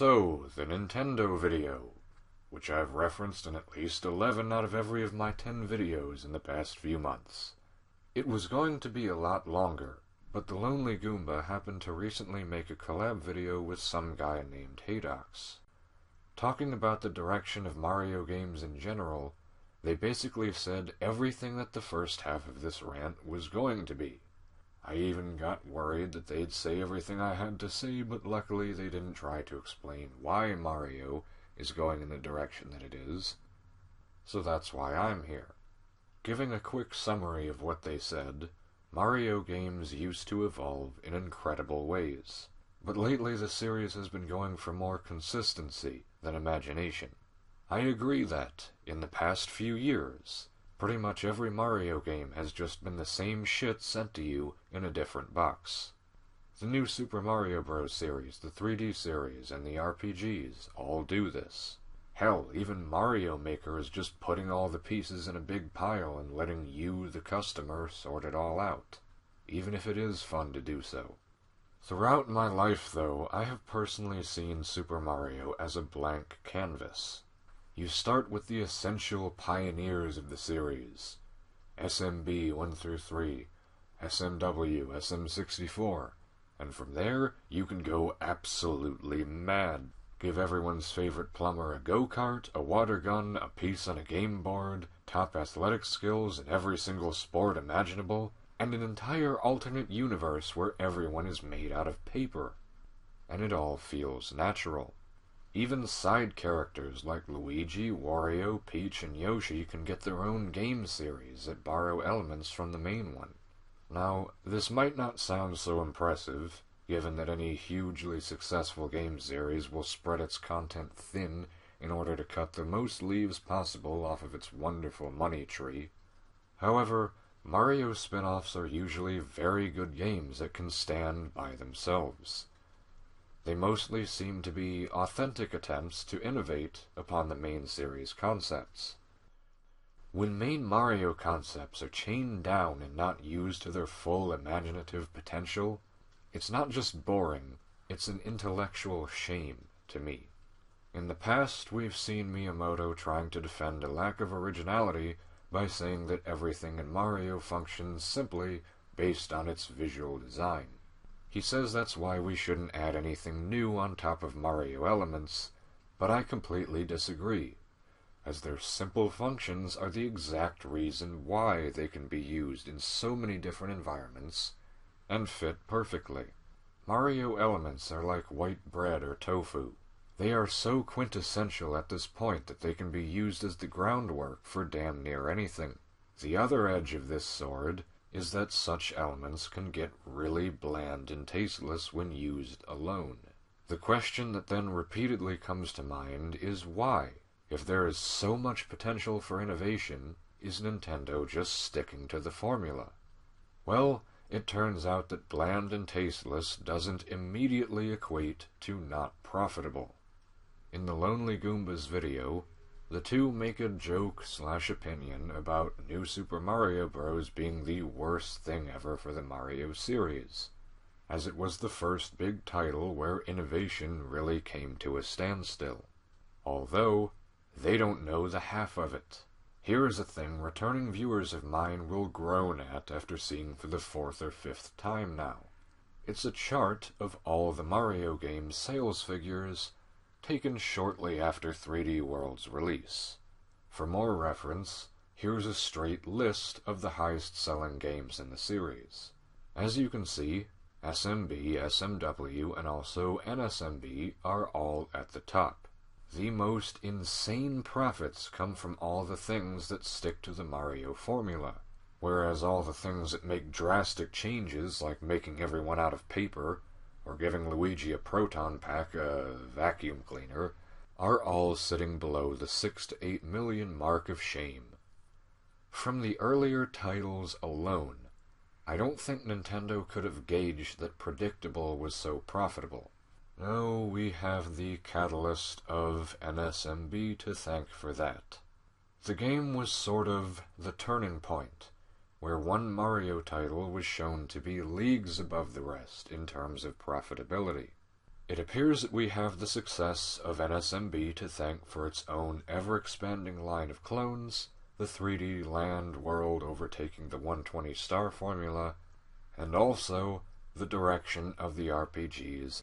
So, the Nintendo video, which I've referenced in at least 11 out of every of my 10 videos in the past few months. It was going to be a lot longer, but the Lonely Goomba happened to recently make a collab video with some guy named Haydox. Talking about the direction of Mario games in general, they basically said everything that the first half of this rant was going to be. I even got worried that they'd say everything I had to say, but luckily they didn't try to explain why Mario is going in the direction that it is. So that's why I'm here. Giving a quick summary of what they said, Mario games used to evolve in incredible ways, but lately the series has been going for more consistency than imagination. I agree that, in the past few years, pretty much every Mario game has just been the same shit sent to you in a different box. The new Super Mario Bros. Series, the 3D series, and the RPGs all do this. Hell, even Mario Maker is just putting all the pieces in a big pile and letting you, the customer, sort it all out, even if it is fun to do so. Throughout my life, though, I have personally seen Super Mario as a blank canvas. You start with the essential pioneers of the series, SMB 1 through 3, SMW, SM64, and from there you can go absolutely mad. Give everyone's favorite plumber a go-kart, a water gun, a piece on a game board, top athletic skills in every single sport imaginable, and an entire alternate universe where everyone is made out of paper. And it all feels natural. Even side characters like Luigi, Wario, Peach, and Yoshi can get their own game series that borrow elements from the main one. Now, this might not sound so impressive, given that any hugely successful game series will spread its content thin in order to cut the most leaves possible off of its wonderful money tree. However, Mario spin-offs are usually very good games that can stand by themselves. They mostly seem to be authentic attempts to innovate upon the main series concepts. When main Mario concepts are chained down and not used to their full imaginative potential, it's not just boring, it's an intellectual shame to me. In the past, we've seen Miyamoto trying to defend a lack of originality by saying that everything in Mario functions simply based on its visual design. He says that's why we shouldn't add anything new on top of Mario elements, but I completely disagree, as their simple functions are the exact reason why they can be used in so many different environments and fit perfectly. Mario elements are like white bread or tofu. They are so quintessential at this point that they can be used as the groundwork for damn near anything. The other edge of this sword is that such elements can get really bland and tasteless when used alone. The question that then repeatedly comes to mind is why, if there is so much potential for innovation, is Nintendo just sticking to the formula? Well, it turns out that bland and tasteless doesn't immediately equate to not profitable. In the Lonely Goombas video, the two make a joke/opinion about New Super Mario Bros. Being the worst thing ever for the Mario series, as it was the first big title where innovation really came to a standstill. Although, they don't know the half of it. Here is a thing returning viewers of mine will groan at after seeing for the 4th or 5th time now. It's a chart of all the Mario games' sales figures taken shortly after 3D World's release. For more reference, here's a straight list of the highest-selling games in the series. As you can see, SMB, SMW, and also NSMB are all at the top. The most insane profits come from all the things that stick to the Mario formula, whereas all the things that make drastic changes, like making everyone out of paper, or giving Luigi a proton pack, a vacuum cleaner, are all sitting below the 6 to 8 million mark of shame. From the earlier titles alone, I don't think Nintendo could have gauged that Predictable was so profitable. No, we have the catalyst of NSMB to thank for that. The game was sort of the turning point, where one Mario title was shown to be leagues above the rest in terms of profitability. It appears that we have the success of NSMB to thank for its own ever-expanding line of clones, the 3D land world overtaking the 120 star formula, and also the direction of the RPGs.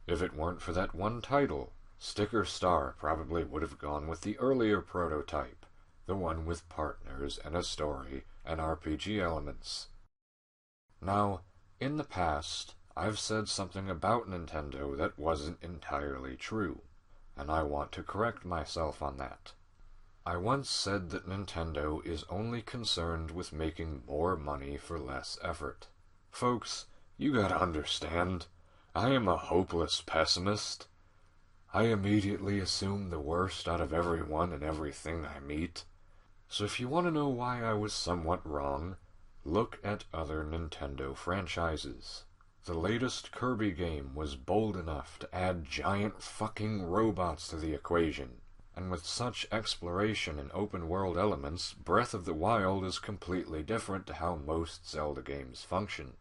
If it weren't for that one title, Sticker Star probably would have gone with the earlier prototype, the one with partners and a story and RPG elements. Now, in the past, I've said something about Nintendo that wasn't entirely true, and I want to correct myself on that. I once said that Nintendo is only concerned with making more money for less effort. Folks, you gotta understand, I am a hopeless pessimist. I immediately assume the worst out of everyone and everything I meet. So if you want to know why I was somewhat wrong, look at other Nintendo franchises. The latest Kirby game was bold enough to add giant fucking robots to the equation, and with such exploration and open-world elements, Breath of the Wild is completely different to how most Zelda games function.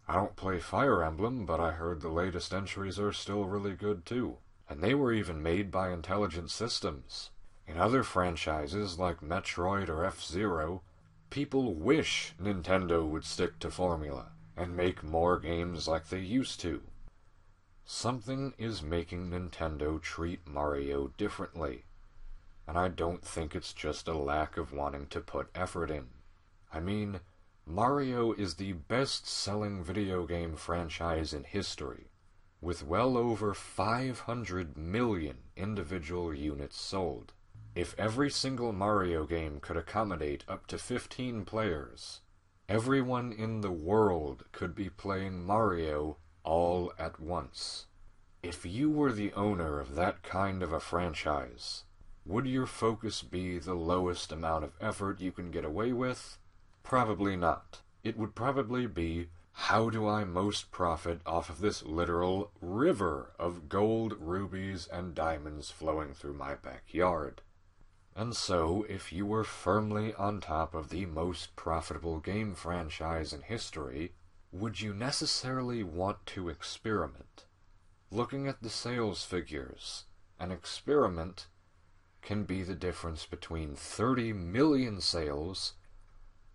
I don't play Fire Emblem, but I heard the latest entries are still really good too, and they were even made by Intelligent Systems. In other franchises like Metroid or F-Zero, people wish Nintendo would stick to formula and make more games like they used to. Something is making Nintendo treat Mario differently, and I don't think it's just a lack of wanting to put effort in. I mean, Mario is the best-selling video game franchise in history, with well over 500 million individual units sold. If every single Mario game could accommodate up to 15 players, everyone in the world could be playing Mario all at once. If you were the owner of that kind of a franchise, would your focus be the lowest amount of effort you can get away with? Probably not. It would probably be, how do I most profit off of this literal river of gold, rubies, and diamonds flowing through my backyard? And so, if you were firmly on top of the most profitable game franchise in history, would you necessarily want to experiment? Looking at the sales figures, an experiment can be the difference between 30 million sales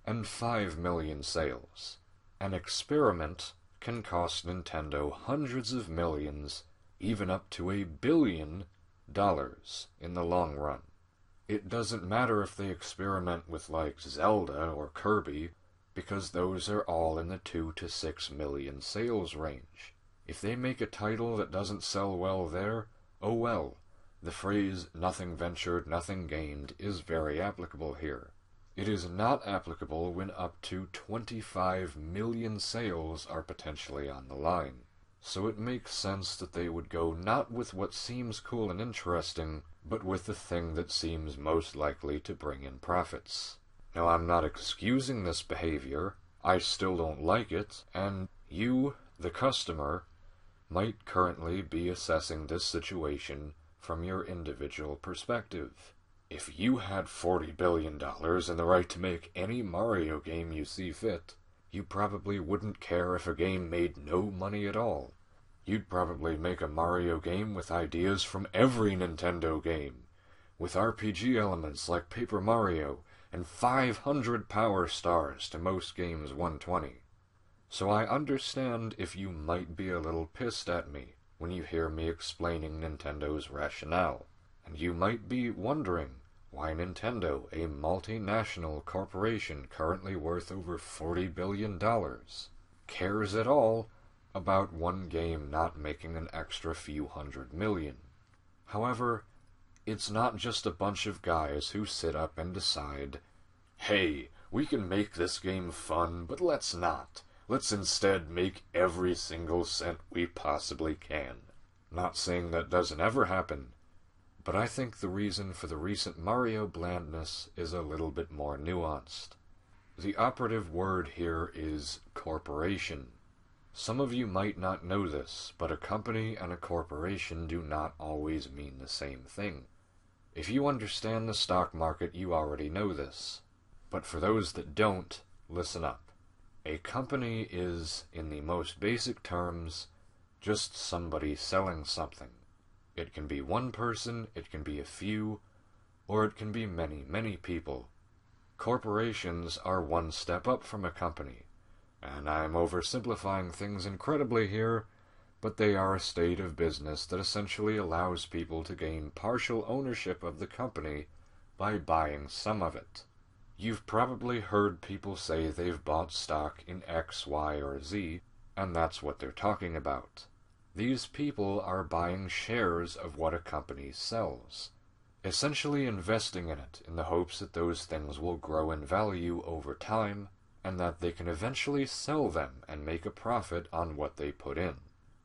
and 5 million sales. An experiment can cost Nintendo hundreds of millions, even up to $1 billion in the long run. It doesn't matter if they experiment with like Zelda or Kirby, because those are all in the 2 to 6 million sales range. If they make a title that doesn't sell well there, oh well. The phrase "nothing ventured, nothing gained" is very applicable here. It is not applicable when up to 25 million sales are potentially on the line. So it makes sense that they would go not with what seems cool and interesting, but with the thing that seems most likely to bring in profits. Now, I'm not excusing this behavior, I still don't like it, and you, the customer, might currently be assessing this situation from your individual perspective. If you had $40 billion and the right to make any Mario game you see fit, you probably wouldn't care if a game made no money at all. You'd probably make a Mario game with ideas from every Nintendo game, with RPG elements like Paper Mario, and 500 power stars to most games 120. So I understand if you might be a little pissed at me when you hear me explaining Nintendo's rationale, and you might be wondering why Nintendo, a multinational corporation currently worth over $40 billion, cares at all about one game not making an extra few hundred million. However, it's not just a bunch of guys who sit up and decide, hey, we can make this game fun, but let's not. Let's instead make every single cent we possibly can. Not saying that doesn't ever happen, but I think the reason for the recent Mario blandness is a little bit more nuanced. The operative word here is corporation. Some of you might not know this, but a company and a corporation do not always mean the same thing. If you understand the stock market, you already know this. But for those that don't, listen up. A company is, in the most basic terms, just somebody selling something. It can be one person, it can be a few, or it can be many, many people. Corporations are one step up from a company, and I'm oversimplifying things incredibly here, but they are a state of business that essentially allows people to gain partial ownership of the company by buying some of it. You've probably heard people say they've bought stock in X, Y, or Z, and that's what they're talking about. These people are buying shares of what a company sells, essentially investing in it in the hopes that those things will grow in value over time, and that they can eventually sell them and make a profit on what they put in.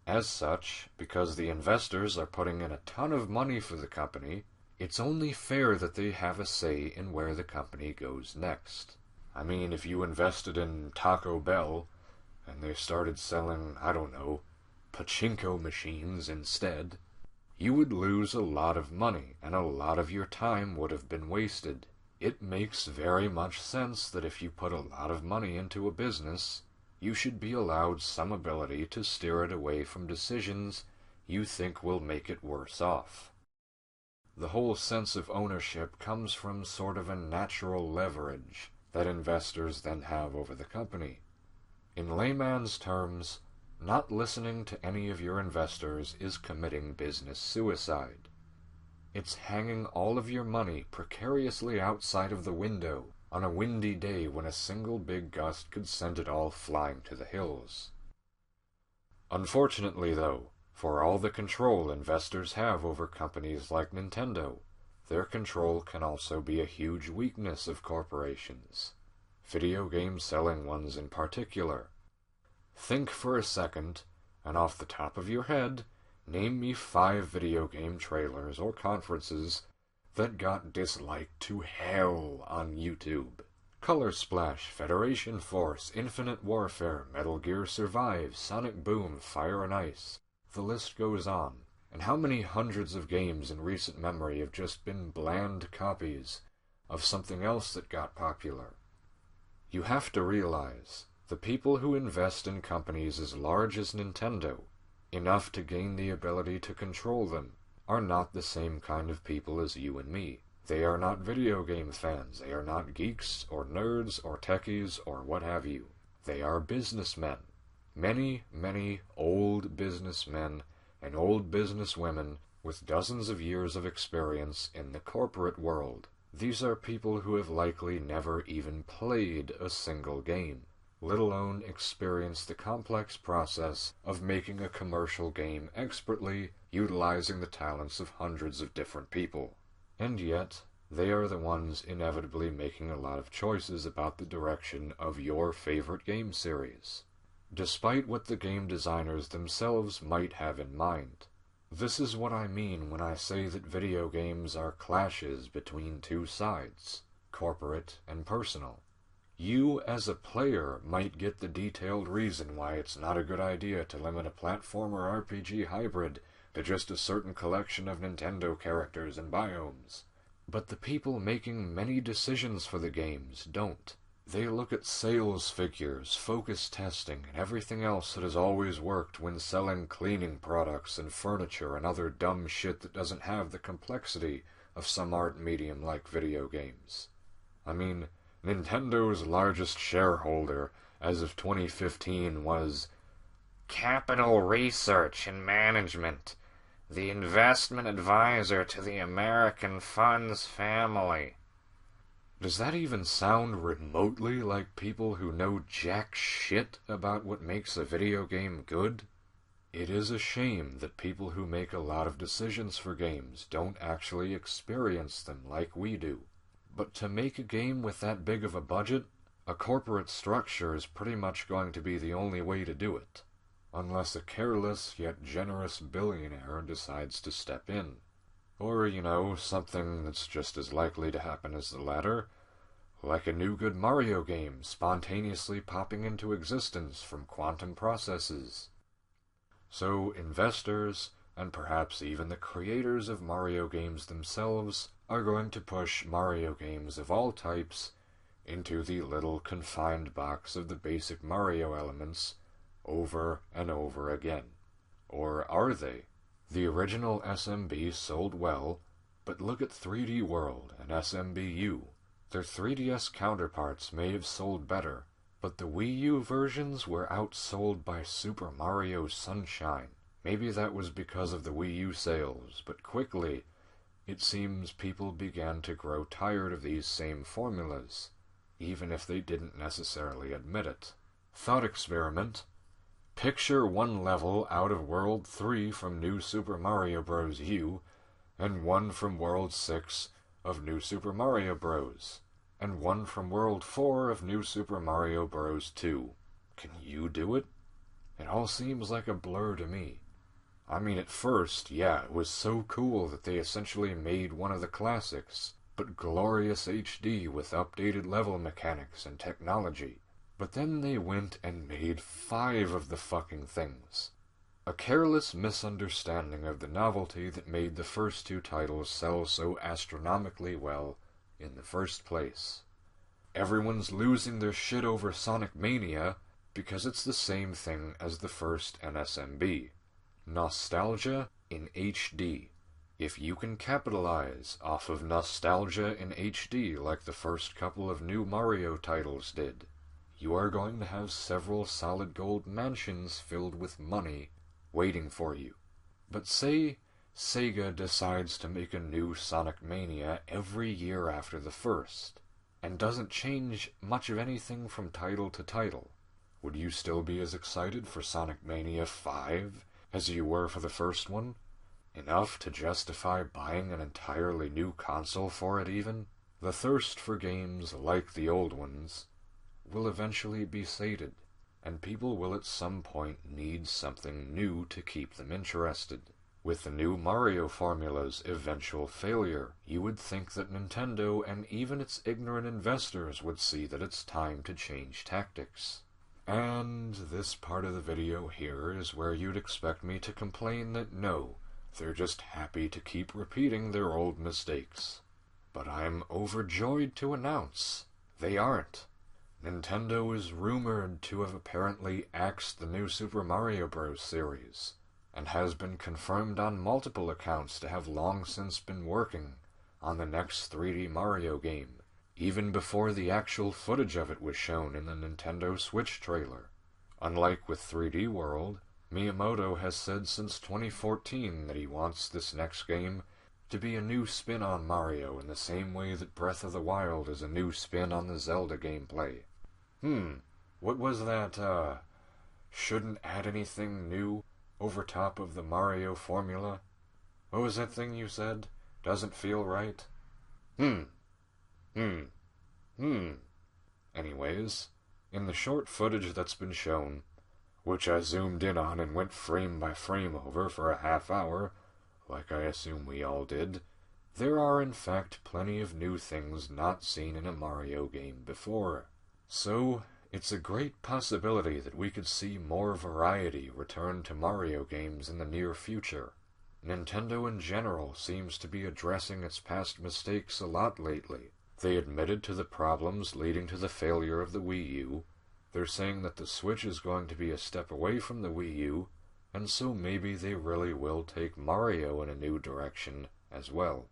As such, because the investors are putting in a ton of money for the company, it's only fair that they have a say in where the company goes next. I mean, if you invested in Taco Bell, and they started selling, I don't know, pachinko machines instead, you would lose a lot of money, and a lot of your time would have been wasted. It makes very much sense that if you put a lot of money into a business, you should be allowed some ability to steer it away from decisions you think will make it worse off. The whole sense of ownership comes from sort of a natural leverage that investors then have over the company. In layman's terms, not listening to any of your investors is committing business suicide. It's hanging all of your money precariously outside of the window on a windy day when a single big gust could send it all flying to the hills. Unfortunately, though, for all the control investors have over companies like Nintendo, their control can also be a huge weakness of corporations, video game selling ones in particular. Think for a second, and off the top of your head, name me 5 video game trailers or conferences that got disliked to hell on YouTube. Color Splash, Federation Force, Infinite Warfare, Metal Gear Survive, Sonic Boom, Fire and Ice. The list goes on. And how many hundreds of games in recent memory have just been bland copies of something else that got popular? You have to realize, the people who invest in companies as large as Nintendo, enough to gain the ability to control them, are not the same kind of people as you and me. They are not video game fans. They are not geeks or nerds or techies or what have you. They are businessmen. Many, many old businessmen and old businesswomen with dozens of years of experience in the corporate world. These are people who have likely never even played a single game, let alone experienced the complex process of making a commercial game expertly, utilizing the talents of hundreds of different people. And yet, they are the ones inevitably making a lot of choices about the direction of your favorite game series, despite what the game designers themselves might have in mind. This is what I mean when I say that video games are clashes between two sides, corporate and personal. You, as a player, might get the detailed reason why it's not a good idea to limit a platformer RPG hybrid to just a certain collection of Nintendo characters and biomes. But the people making many decisions for the games don't. They look at sales figures, focus testing, and everything else that has always worked when selling cleaning products and furniture and other dumb shit that doesn't have the complexity of some art medium like video games. I mean, Nintendo's largest shareholder as of 2015 was Capital Research and Management, the investment advisor to the American Funds family. Does that even sound remotely like people who know jack shit about what makes a video game good? It is a shame that people who make a lot of decisions for games don't actually experience them like we do. But to make a game with that big of a budget, a corporate structure is pretty much going to be the only way to do it, unless a careless yet generous billionaire decides to step in. Or, something that's just as likely to happen as the latter, like a new good Mario game spontaneously popping into existence from quantum processes. So investors, and perhaps even the creators of Mario games themselves, are going to push Mario games of all types into the little confined box of the basic Mario elements over and over again. Or are they? The original SMB sold well, but look at 3D World and SMBU. Their 3DS counterparts may have sold better, but the Wii U versions were outsold by Super Mario Sunshine. Maybe that was because of the Wii U sales, but quickly, it seems people began to grow tired of these same formulas, even if they didn't necessarily admit it. Thought experiment. Picture one level out of World 3 from New Super Mario Bros. U, and one from World 6 of New Super Mario Bros., and one from World 4 of New Super Mario Bros. 2. Can you do it? It all seems like a blur to me. I mean, at first, yeah, it was so cool that they essentially made one of the classics, but glorious HD with updated level mechanics and technology. But then they went and made 5 of the fucking things. A careless misunderstanding of the novelty that made the first 2 titles sell so astronomically well in the first place. Everyone's losing their shit over Sonic Mania because it's the same thing as the first NSMB. Nostalgia in HD. If you can capitalize off of nostalgia in HD like the first couple of new Mario titles did, you are going to have several solid gold mansions filled with money waiting for you. But say Sega decides to make a new Sonic Mania every year after the first, and doesn't change much of anything from title to title. Would you still be as excited for Sonic Mania 5 as you were for the first one? Enough to justify buying an entirely new console for it even? The thirst for games like the old ones will eventually be sated, and people will at some point need something new to keep them interested. With the new Mario formula's eventual failure, you would think that Nintendo and even its ignorant investors would see that it's time to change tactics. And this part of the video here is where you'd expect me to complain that no, they're just happy to keep repeating their old mistakes. But I'm overjoyed to announce they aren't. Nintendo is rumored to have apparently axed the new Super Mario Bros. Series, and has been confirmed on multiple accounts to have long since been working on the next 3D Mario game, even before the actual footage of it was shown in the Nintendo Switch trailer. Unlike with 3D World, Miyamoto has said since 2014 that he wants this next game to be a new spin on Mario in the same way that Breath of the Wild is a new spin on the Zelda gameplay. What was that, shouldn't add anything new over top of the Mario formula? What was that thing you said? Doesn't feel right? Anyways, in the short footage that's been shown, which I zoomed in on and went frame by frame over for a half hour, like I assume we all did, there are in fact plenty of new things not seen in a Mario game before. So, it's a great possibility that we could see more variety return to Mario games in the near future. Nintendo in general seems to be addressing its past mistakes a lot lately. They admitted to the problems leading to the failure of the Wii U. They're saying that the Switch is going to be a step away from the Wii U, and so maybe they really will take Mario in a new direction as well.